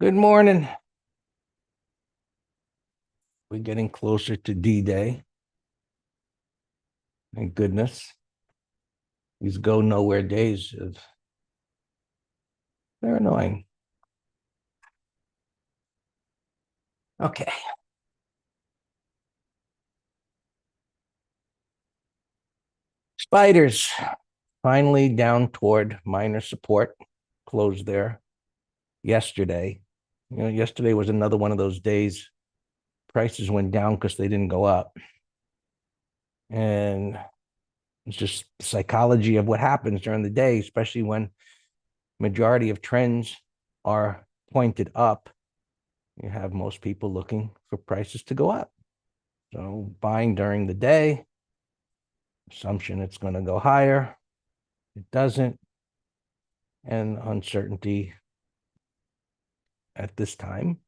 Good morning. We're getting closer to D-Day. Thank goodness. These go nowhere days they're annoying. Okay. Spiders finally down toward minor support. Closed there yesterday. Yesterday was another one of those days prices went down because they didn't go up. And it's just psychology of what happens during the day, especially when majority of trends are pointed up. You have most people looking for prices to go up. So buying during the day, assumption it's going to go higher. It doesn't. And uncertainty at this time.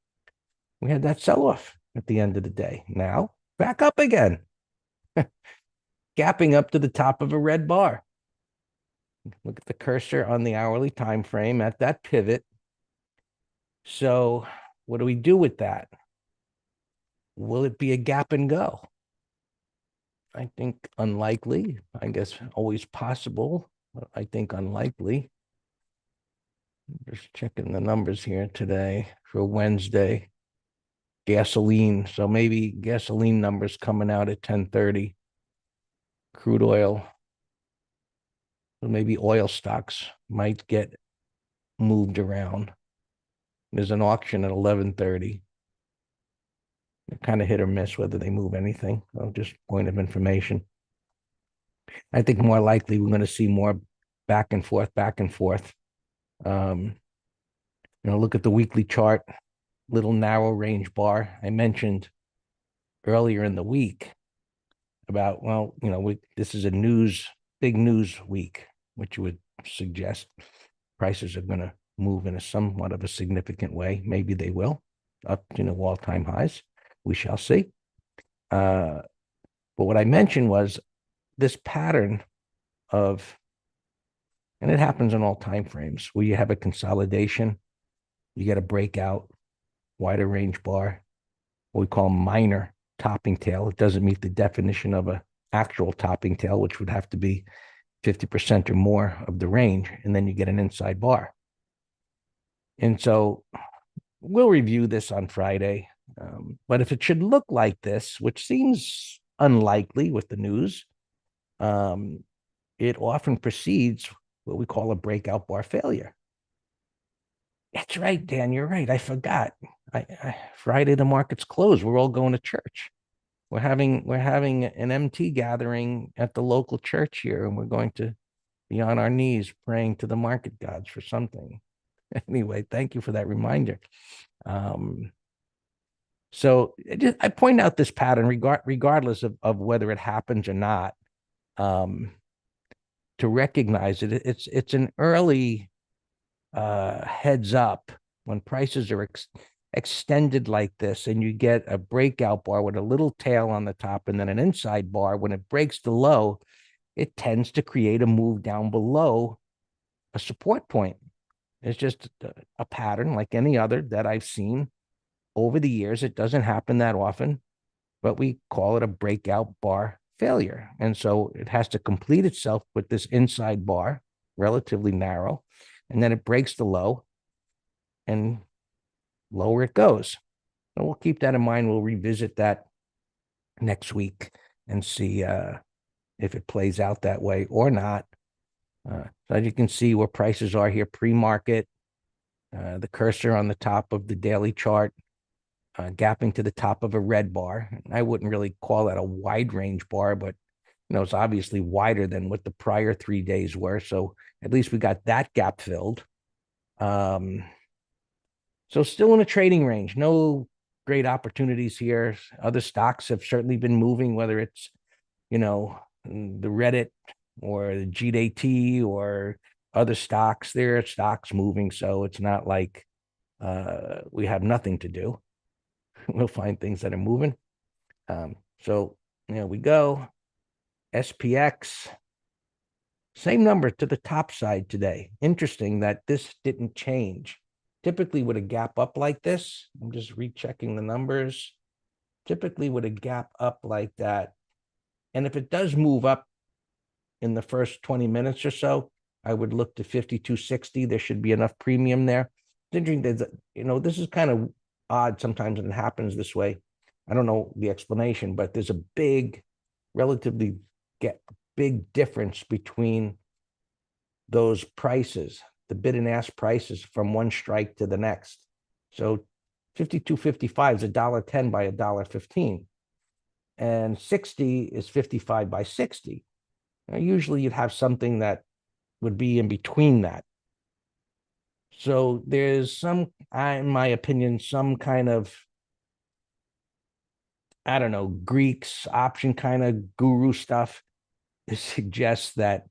We had that sell-off at the end of the day. Now back up again. Gapping up to the top of a red bar. Look at the cursor on the hourly time frame at that pivot. So what do we do with that? Will it be a gap and go? I think unlikely. I guess always possible, but I think unlikely. Just checking the numbers here today for Wednesday. Gasoline. So maybe gasoline numbers coming out at 10:30. Crude oil. So maybe oil stocks might get moved around. There's an auction at 11:30. Kind of hit or miss whether they move anything. So just point of information. I think more likely we're going to see more back and forth, back and forth. Look at the weekly chart, little narrow range bar. I mentioned earlier in the week about, this is a big news week, which would suggest prices are going to move in a somewhat of a significant way. Maybe they will up to all-time highs. We shall see. But what I mentioned was this pattern of, and it happens in all time frames, where you have a consolidation, you get a breakout, wider range bar, what we call minor topping tail. It doesn't meet the definition of an actual topping tail, which would have to be 50% or more of the range, and then you get an inside bar. And so we'll review this on Friday. But if it should look like this, which seems unlikely with the news, it often precedes what we call a breakout bar failure. That's right, Dan. You're right. I forgot. Friday the market's closed. We're all going to church. We're having an MT gathering at the local church here, and we're going to be on our knees praying to the market gods for something. Anyway, thank you for that reminder. So I point out this pattern regardless of whether it happens or not, to recognize it. It's an early heads up when prices are extended like this, and you get a breakout bar with a little tail on the top and then an inside bar. When it breaks the low, it tends to create a move down below a support point. It's just a pattern like any other that I've seen over the years. It doesn't happen that often, but we call it a breakout bar failure. And so it has to complete itself with this inside bar, relatively narrow, and then it breaks the low and lower it goes. And we'll keep that in mind. We'll revisit that next week and see if it plays out that way or not. So as you can see where prices are here pre-market, the cursor on the top of the daily chart, gapping to the top of a red bar. I wouldn't really call that a wide range bar, but it's obviously wider than what the prior 3 days were. So at least we got that gap filled. So still in a trading range, no great opportunities here. Other stocks have certainly been moving, whether it's, the Reddit or the GDT or other stocks. There are stocks moving, so it's not like we have nothing to do. We'll find things that are moving. So we go. SPX, same number to the top side today. Interesting that this didn't change. typically with a gap up like this, I'm just rechecking the numbers, typically with a gap up like that, and if it does move up in the first 20 minutes or so, I would look to 52.60. There should be enough premium there. This is kind of odd sometimes when it happens this way. I don't know the explanation, but there's a relatively big difference between those prices, the bid and ask prices from one strike to the next. So 52.55 is $1.10 by $1.15. And 60 is 55 by 60. Now, usually you'd have something that would be in between that. So there's in my opinion, some kind of, I don't know, Greeks option kind of guru stuff that suggests that,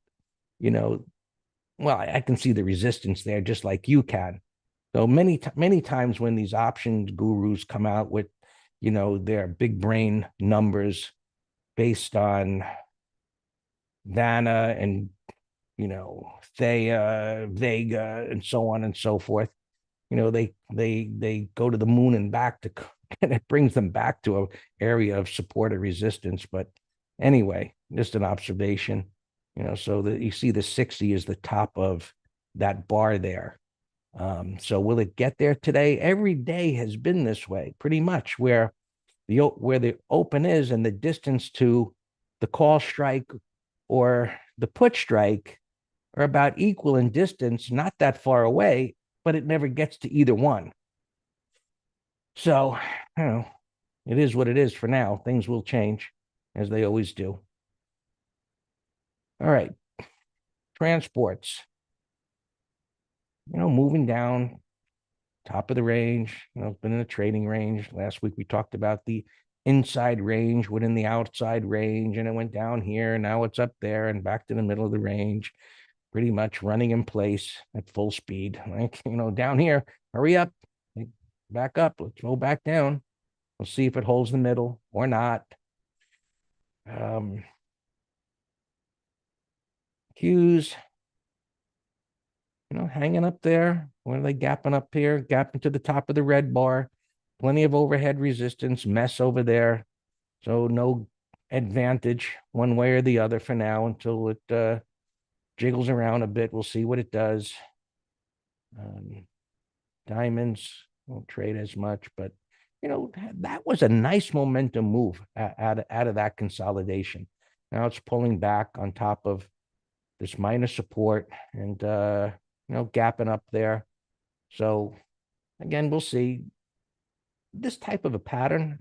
well, I can see the resistance there just like you can. So many times when these options gurus come out with, their big brain numbers based on Dana and, Thea, Vega, and so on and so forth. They go to the moon and back and it brings them back to an area of support or resistance. But anyway, just an observation, so that you see the 60 is the top of that bar there. So will it get there today? Every day has been this way, pretty much, where the open is and the distance to the call strike or the put strike are about equal in distance, not that far away, but it never gets to either one. So, it is what it is for now. Things will change, as they always do. All right. Transports, moving down, top of the range, been in a trading range. Last week we talked about the inside range within the outside range, and it went down here. Now it's up there and back to the middle of the range, pretty much running in place at full speed. Like, down here, hurry up, back up, let's go back down. We'll see if it holds the middle or not. Qs, hanging up there. When are they gapping up here? Gapping to the top of the red bar. Plenty of overhead resistance, mess over there. So no advantage one way or the other for now until it jiggles around a bit. We'll see what it does. Diamonds won't trade as much, but that was a nice momentum move out of that consolidation. Now it's pulling back on top of this minor support and gapping up there. So again, we'll see this type of a pattern.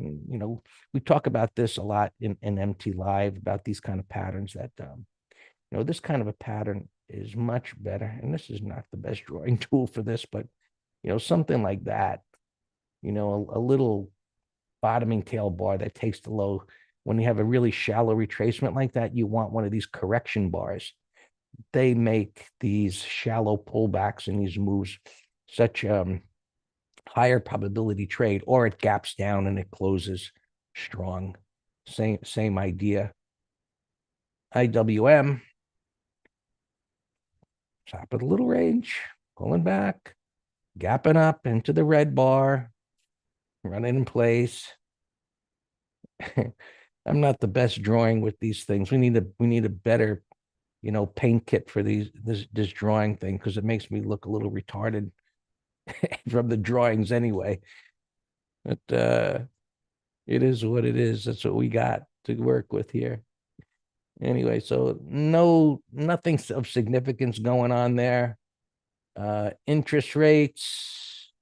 We talk about this a lot in MT Live about these kind of patterns that this kind of a pattern is much better. And this is not the best drawing tool for this, but something like that, a little bottoming tail bar that takes the low. When you have a really shallow retracement like that, you want one of these correction bars. They make these shallow pullbacks and these moves such higher probability trade, or it gaps down and it closes strong. Same idea. IWM, top of the little range, pulling back, gapping up into the red bar, running in place. I'm not the best drawing with these things. We need a better, paint kit for this drawing thing, because it makes me look a little retarded from the drawings anyway. But it is what it is. That's what we got to work with here. Anyway, so nothing of significance going on there. Interest rates,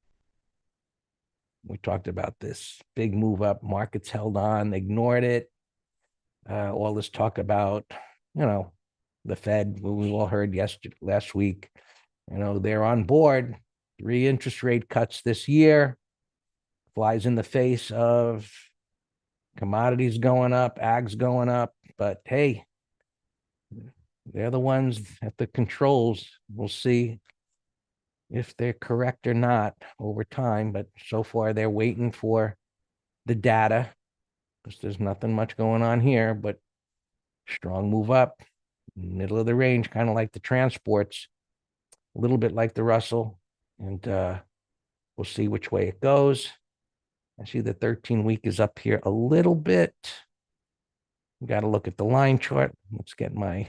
we talked about this big move up. Markets held on, ignored it. All this talk about, the Fed, we all heard last week, they're on board. 3 interest rate cuts this year. Flies in the face of commodities going up, ags going up. But hey, they're the ones at the controls. We'll see if they're correct or not over time. But so far, they're waiting for the data, because there's nothing much going on here. But strong move up, middle of the range, kind of like the transports, a little bit like the Russell. And We'll see which way it goes. I see the 13-week is up here a little bit. We got to look at the line chart. Let's get my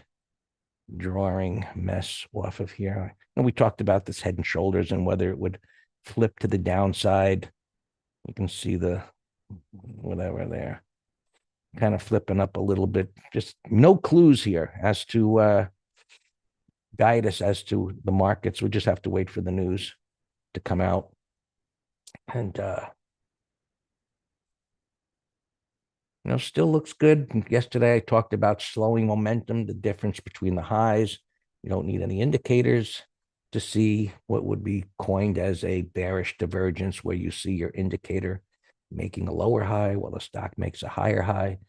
drawing mess off of here. And we talked about this head and shoulders and whether it would flip to the downside. You can see the whatever there, kind of flipping up a little bit. Just no clues here as to guide us as to the markets. We just have to wait for the news to come out. And still looks good. Yesterday I talked about slowing momentum, the difference between the highs. You don't need any indicators to see what would be coined as a bearish divergence, where you see your indicator making a lower high while the stock makes a higher high.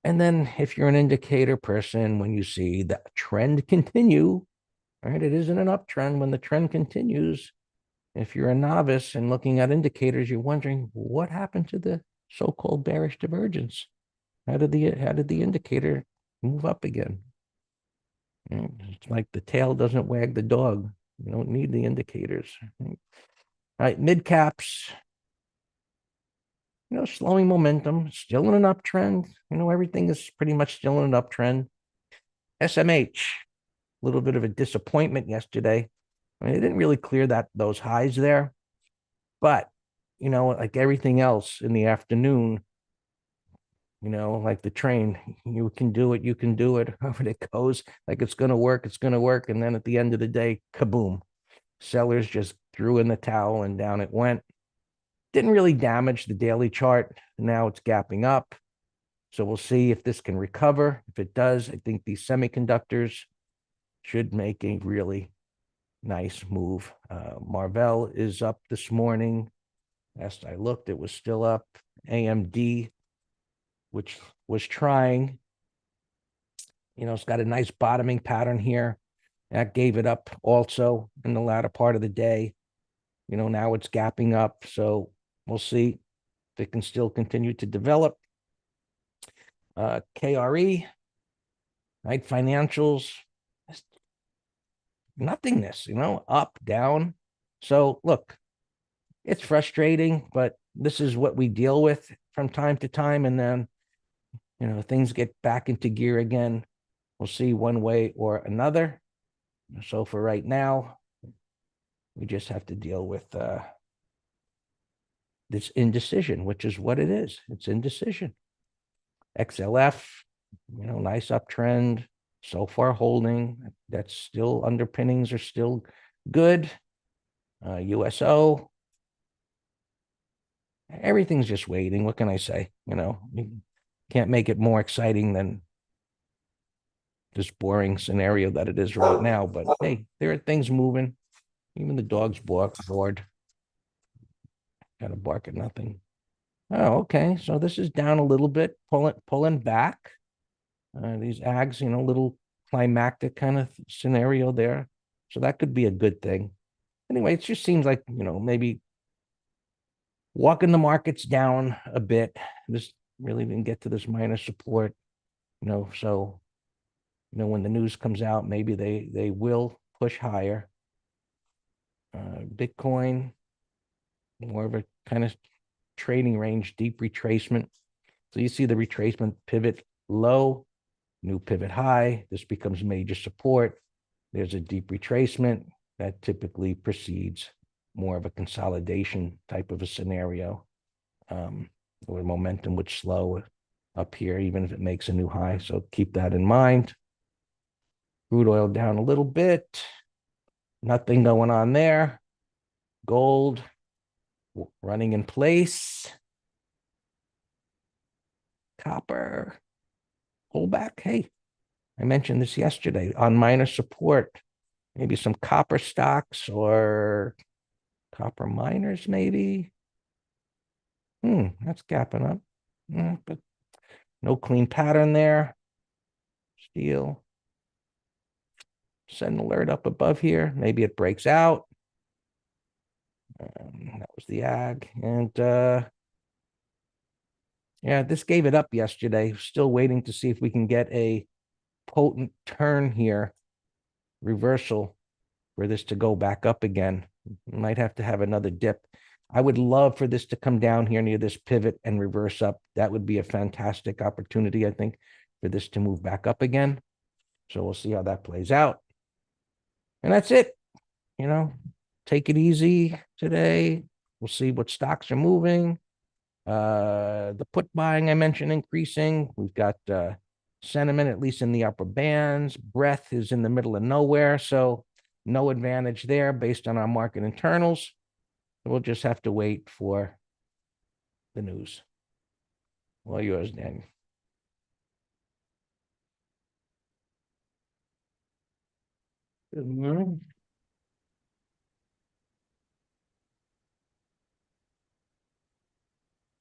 And then if you're an indicator person, when you see the trend continue, right, it isn't an uptrend. When the trend continues, if you're a novice and looking at indicators, you're wondering what happened to the so-called bearish divergence. How did the indicator move up again? It's like the tail doesn't wag the dog. You don't need the indicators. All right, mid caps, slowing momentum, still in an uptrend. Everything is pretty much still in an uptrend. SMH, a little bit of a disappointment yesterday. It didn't really clear those highs there, but like everything else in the afternoon, like the train, you can do it, however it goes, like it's going to work. And then at the end of the day, kaboom, sellers just threw in the towel and down it went. Didn't really damage the daily chart. Now it's gapping up. So we'll see if this can recover. If it does, I think these semiconductors should make a really nice move. Marvell is up this morning. Last I looked, it was still up. AMD, which was trying, it's got a nice bottoming pattern here. That gave it up also in the latter part of the day. Now it's gapping up. So we'll see if it can still continue to develop. KRE, right? Financials, nothingness, up, down. So look, it's frustrating, but this is what we deal with from time to time. And then, things get back into gear again. We'll see one way or another. So for right now, we just have to deal with this indecision, which is what it is. It's indecision. XLF, nice uptrend. So far holding. That's still underpinnings are still good. USO. Everything's just waiting. What can I say? You can't make it more exciting than this boring scenario that it is right now. But hey, there are things moving. Even the dog's bored. Got to bark at nothing. Oh, okay. So this is down a little bit, pulling back. These ags, little climactic kind of scenario there. So that could be a good thing. Anyway, it just seems like, maybe walking the markets down a bit. This really didn't get to this minor support, so, when the news comes out, maybe they will push higher. Bitcoin, more of a kind of trading range, deep retracement. So you see the retracement pivot low, new pivot high. This becomes major support. There's a deep retracement that typically precedes more of a consolidation type of a scenario, where momentum would slow up here, even if it makes a new high. So keep that in mind. Crude oil down a little bit. Nothing going on there. Gold running in place. Copper pullback. Hey, I mentioned this yesterday on minor support. Maybe some copper stocks or copper miners, maybe. That's gapping up. But no clean pattern there. Steel. Set an alert up above here. Maybe it breaks out. That was the ag. And yeah, this gave it up yesterday. Still waiting to see if we can get a potent turn here, reversal, for this to go back up again. Might have to have another dip. I would love for this to come down here near this pivot and reverse up. That would be a fantastic opportunity, I think, for this to move back up again. So we'll see how that plays out. And that's it. Take it easy today. We'll see what stocks are moving. The put buying I mentioned increasing. We've got sentiment at least in the upper bands. Breadth is in the middle of nowhere, so no advantage there based on our market internals. We'll just have to wait for the news. All yours, Dan. Good morning.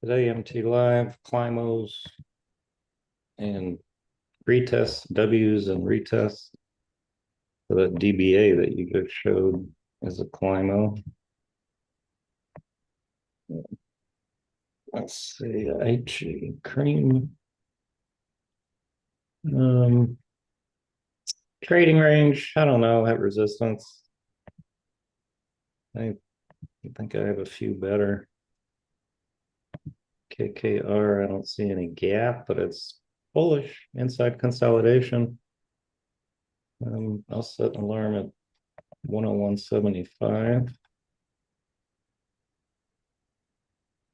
Today, MT Live, Climos, and retests, W's and retests. So that DBA that you just showed is a Climo. Let's see, HG cream. Trading range, I don't know, at resistance. I think I have a few better. KKR, I don't see any gap, but it's bullish inside consolidation. I'll set an alarm at 101.75.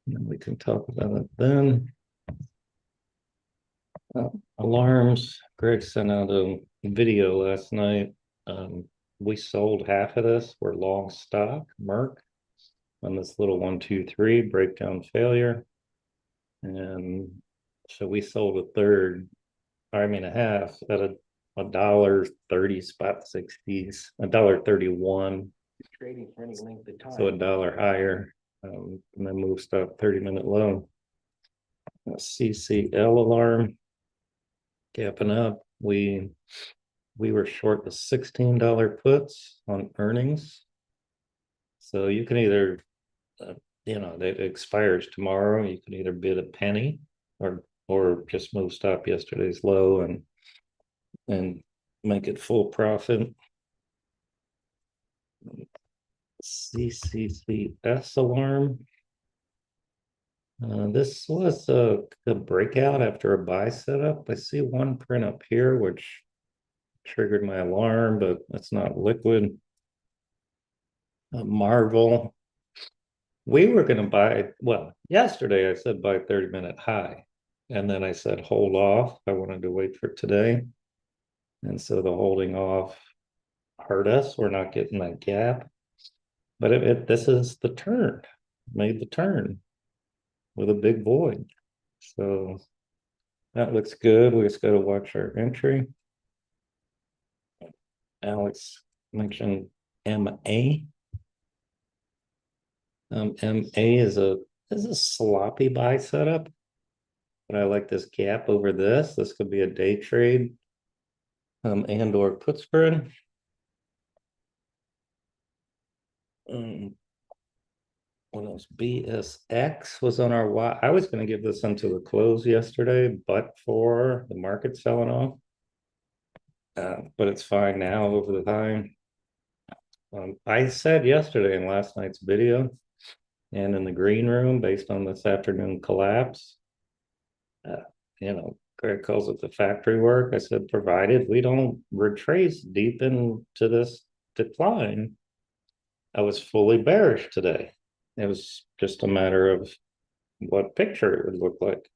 And we can talk about it then. Alarms. Greg sent out a video last night. We sold half of this. We're long stock, Merck, on this little 1, 2, 3 breakdown failure. And so we sold a third, a half at a $1.30 spot 60s, $1.31. Trading for any length of time. So $1 higher, and then move stop 30-minute low. CCL alarm gapping up. We were short the $16 puts on earnings. So you can either, it expires tomorrow. You can either bid a penny or just move stop yesterday's low and make it full profit. CCCS alarm. This was a breakout after a buy setup. I see one print up here, which triggered my alarm, but it's not liquid. Marvel. We were going to buy, well, yesterday I said buy 30-minute high. And then I said hold off. I wanted to wait for today. And so the holding off hurt us. We're not getting that gap. But this is the turn. Made the turn with a big void. So that looks good. We just got to watch our entry. Alex mentioned MA. MA is a sloppy buy setup, but I like this gap over this. This could be a day trade, and or put spread. What else? BSX was on our watch. I was going to give this until the close yesterday, but for the market selling off. But it's fine now over the time. I said yesterday in last night's video and in the green room, based on this afternoon collapse, Greg calls it the factory work. I said, provided we don't retrace deep into this decline, I was fully bearish today. It was just a matter of what picture it would look like.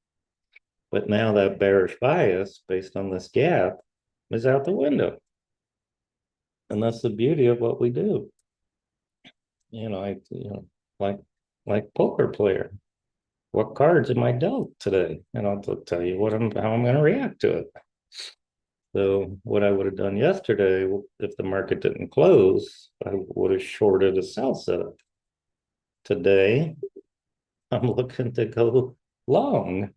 But now that bearish bias based on this gap is out the window. And that's the beauty of what we do. Like poker player. What cards am I dealt today? And I'll tell you how I'm going to react to it. So what I would have done yesterday, if the market didn't close, I would have shorted a sell setup. Today, I'm looking to go long,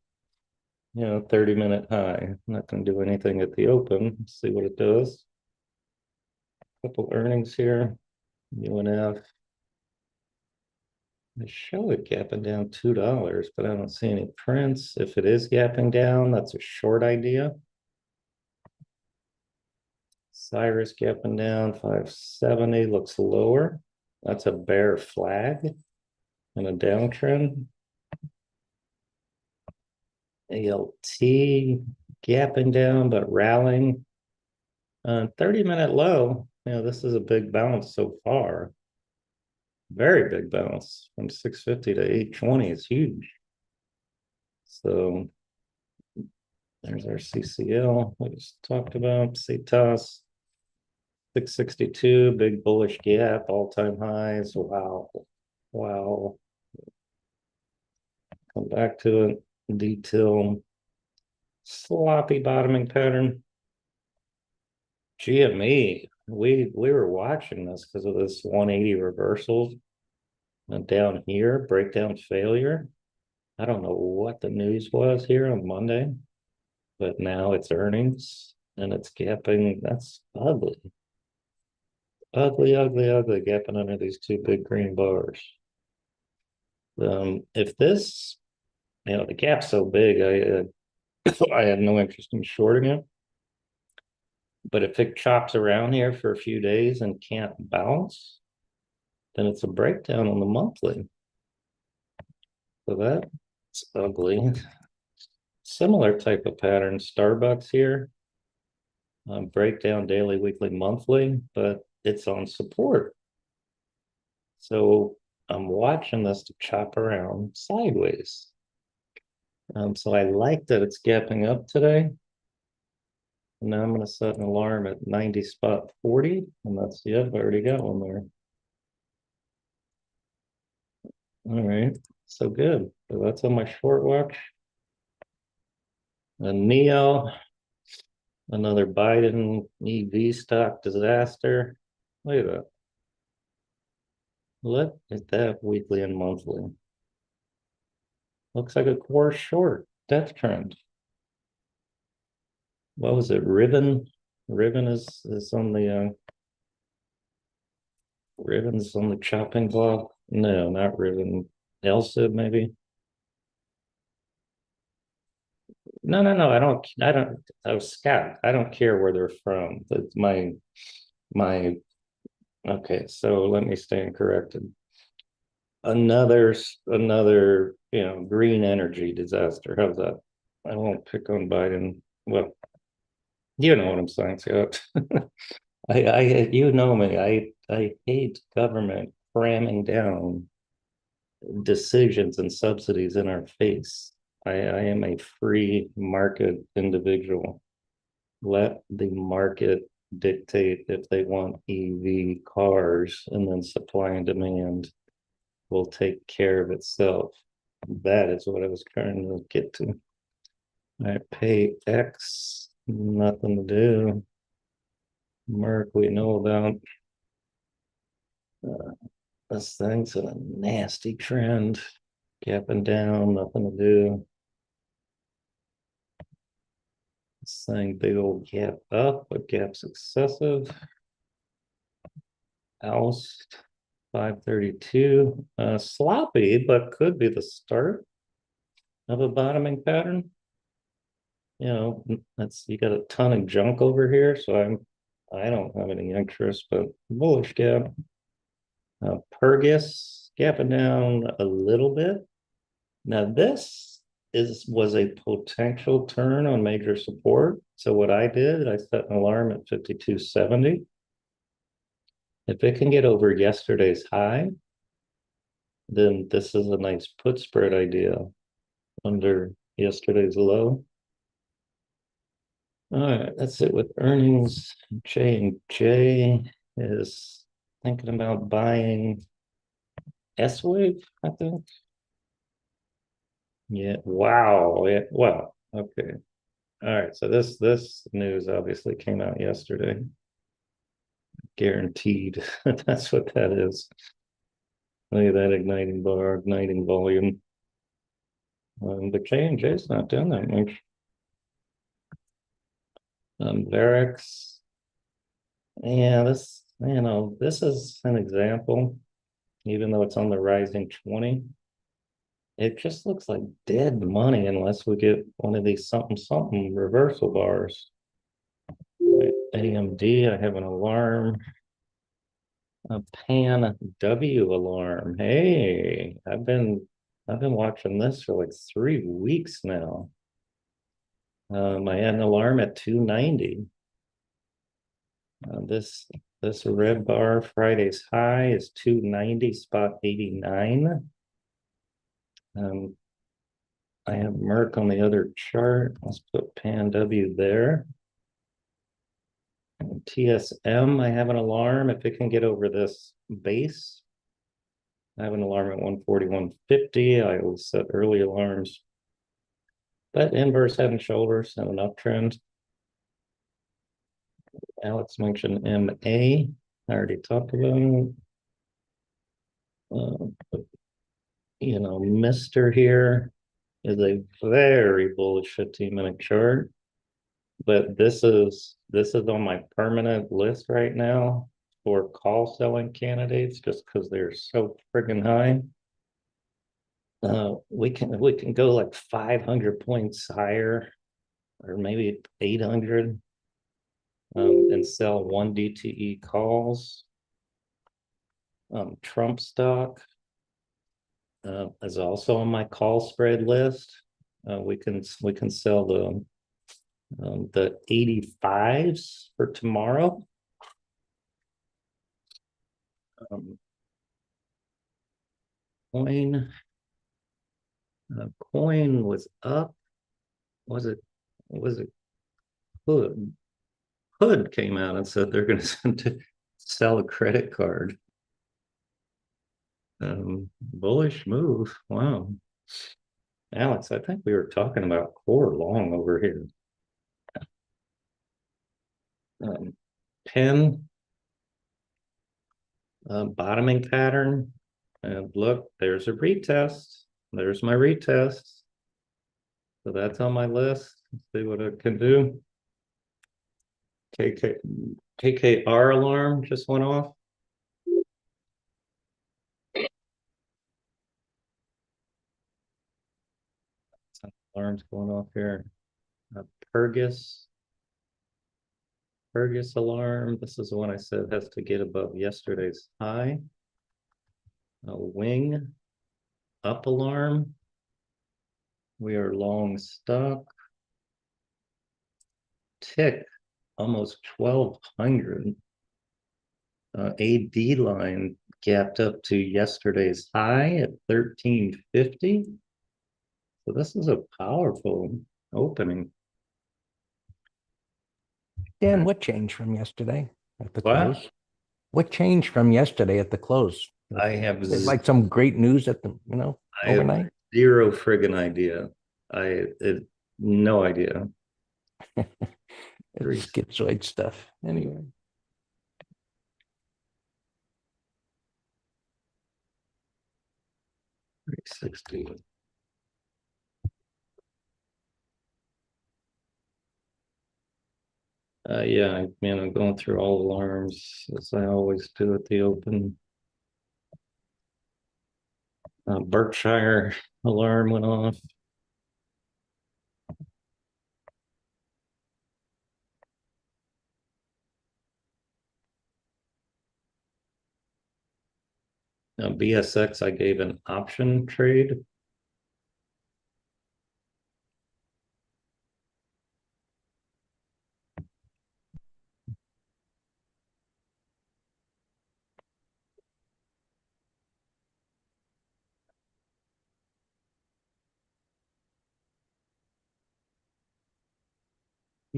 30-minute high. I'm not going to do anything at the open. See what it does. Couple earnings here. UNF. I show it gapping down $2, but I don't see any prints. If it is gapping down, that's a short idea. Cyrus gapping down 570 looks lower. That's a bear flag and a downtrend. ALT gapping down, but rallying. 30-minute low. This is a big bounce so far. Very big bounce from 650 to 820. It's huge. So there's our CCL we just talked about. CTOS 662, big bullish gap, all-time highs. Wow. Wow. Come back to it. Detail. Sloppy bottoming pattern. GME. We were watching this because of this 180 reversals. And down here, breakdown failure. I don't know what the news was here on Monday, but now it's earnings and it's gapping. That's ugly. Ugly, ugly, ugly, gapping under these two big green bars. If this, the gap's so big, I had no interest in shorting it. But if it chops around here for a few days and can't bounce, then it's a breakdown on the monthly. So that's ugly. Similar type of pattern, Starbucks here. Breakdown daily, weekly, monthly, but it's on support. So I'm watching this to chop around sideways. So I like that it's gapping up today. And now I'm going to set an alarm at 90 spot 40, and that's the I've already got one there. All right, so good. So that's on my short watch. And Neo, another Biden EV stock disaster. Look at that. Look at that weekly and monthly. Looks like a core short death trend. What was it? Ribbon? Ribbon is on the Ribbon's on the chopping block. No, not Ribbon. Elsa, maybe. No. I was Scott. I don't care where they're from. That's my okay, so let me stand corrected. Another green energy disaster. How's that? I won't pick on Biden. Well, you know what I'm saying, Scott. I you know me. I hate government cramming down decisions and subsidies in our face. I am a free market individual. Let the market dictate if they want EV cars, and then supply and demand will take care of itself. That is what I was trying to get to. I pay X, nothing to do. Merck, we know about. This thing's in a nasty trend, gapping down, nothing to do. This thing, big old gap up, but gap's excessive. Else 532, sloppy, but could be the start of a bottoming pattern. That's, you got a ton of junk over here, so I don't have any interest, but bullish gap. Pergus gapping down a little bit. Now this was a potential turn on major support. So what I did, I set an alarm at 52.70. If it can get over yesterday's high, then this is a nice put spread idea under yesterday's low. All right, that's it with earnings. J&J is thinking about buying S-Wave, I think. Yeah, wow. Yeah, well, okay. All right, so this news obviously came out yesterday. Guaranteed. That's what that is. Look at that igniting bar, igniting volume. The J&J's not doing that much. Varex. Yeah, this is an example, even though it's on the rising 20. It just looks like dead money unless we get one of these something reversal bars. AMD, I have an alarm. A pan W alarm. Hey, I've been watching this for like 3 weeks now. I had an alarm at 290. This red bar Friday's high is 290 spot 89. Um, I have Merck on the other chart. Let's put pan W there. And TSM, I have an alarm if it can get over this base. I have an alarm at 141.50. I always set early alarms. But inverse head and shoulders and an uptrend. Alex mentioned MA. I already talked about Mr. here is a very bullish 15-minute chart. But this is on my permanent list right now for call selling candidates just because they're so friggin' high. We can go like 500 points higher or maybe 800 and sell one DTE calls. Trump stock is also on my call spread list. We can sell the 85s for tomorrow. Coin coin was up. Was it Hood? Hood came out and said they're going to sell a credit card. Bullish move. Wow. Alex, I think we were talking about core long over here. Pen bottoming pattern. And look, there's a retest. There's my retest. So that's on my list. Let's see what I can do. KKR alarm just went off. Alarms going off here. Pergus alarm. This is the one I said has to get above yesterday's high. A wing up alarm. We are long stock. Tick almost 1200. AD line gapped up to yesterday's high at 1350. So this is a powerful opening. Dan, what changed from yesterday at the What? close? What changed from yesterday at the close? I have Like some great news at the, overnight? zero friggin' idea. No idea. It's schizoid stuff. Anyway. 360. Yeah, man, I'm going through all alarms as I always do at the open. Berkshire alarm went off. BSX, I gave an option trade.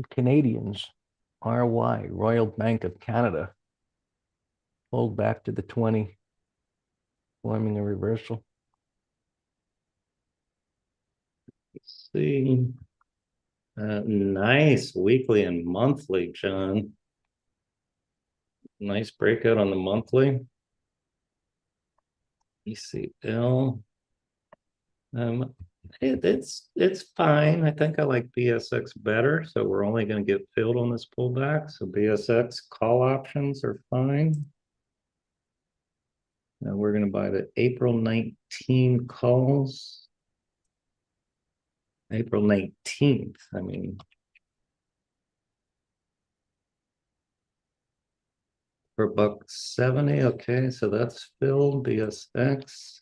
Canadians, RY, Royal Bank of Canada, pulled back to the 20, forming a reversal. Let's see. Nice weekly and monthly, John. Nice breakout on the monthly. ECL. It's fine. I think I like BSX better, so we're only going to get filled on this pullback. So BSX call options are fine. Now we're going to buy the April 19 calls. April 19th. I mean, for $1.70. Okay, so that's filled BSX.